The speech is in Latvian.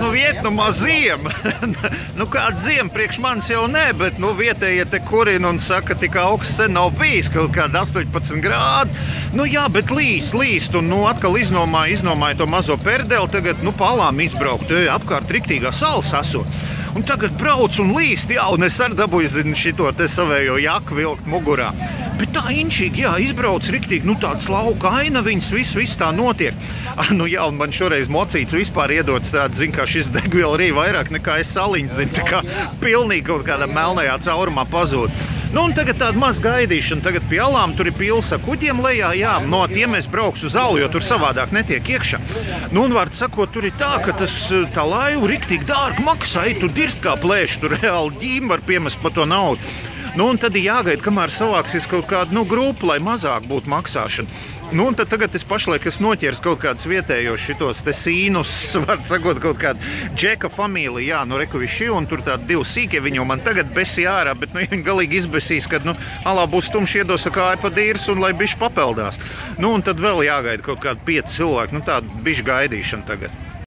nu vietnumā ziem. Nu kāda ziem priekš manis jau ne, bet nu vietējie te kurina un saka, tik augsts sen nav bijis, kaut kāda 18 grādi. Nu jā, bet līst, un nu atkal iznomāja to mazo perdeli, tagad nu palām izbraukt, apkārt riktīgā salas esot. Un tagad brauc un līst, jā, un es arī dabūju, zinu, šito te savējo jaku vilkt mugurā. Bet tā inčīgi, jā, izbrauc riktīgi, nu tāds lauka ainaviņas, viss tā notiek. Nu jā, un man šoreiz mocīts vispār iedots tāds, zin, kā šis degviela arī vairāk nekā es saliņas, zin, tā kā pilnīgi kaut kādā melnajā caurumā pazūd. Nu, un tagad tāda maz gaidīšana, tagad pie alām tur ir pils ar kuģiem lejā, jā, no tiem es braukšu uz alu, jo tur savādāk netiek iekšā. Nu, un vārds sakot, tur ir tā, ka tā laiva riktīgi dārgi maksā, tur dirst kā plēš, tur reāli ģīm var piemest par to naudu. Nu, un tad ir jāgaida, kamēr savāksies kaut kāda, nu, grupa, lai mazāk būtu maksāšana. Nu, un tad tagad es pašlaik noķers kaut kādus vietējos šitos te sīnus, var sakot, kaut kādu džeka familiju, jā, nu, reku viši, un tur tādi divi sīkie viņi, un man tagad besī ārā, bet, nu, viņi galīgi izbesīs, kad, nu, alā būs tumši iedos ar kāju pa dīrs, un lai bišķi papeldās. Nu, un tad vēl jāgaida kaut kādi 5 cilvēki, nu, tāda bišķi gaidīšana tagad.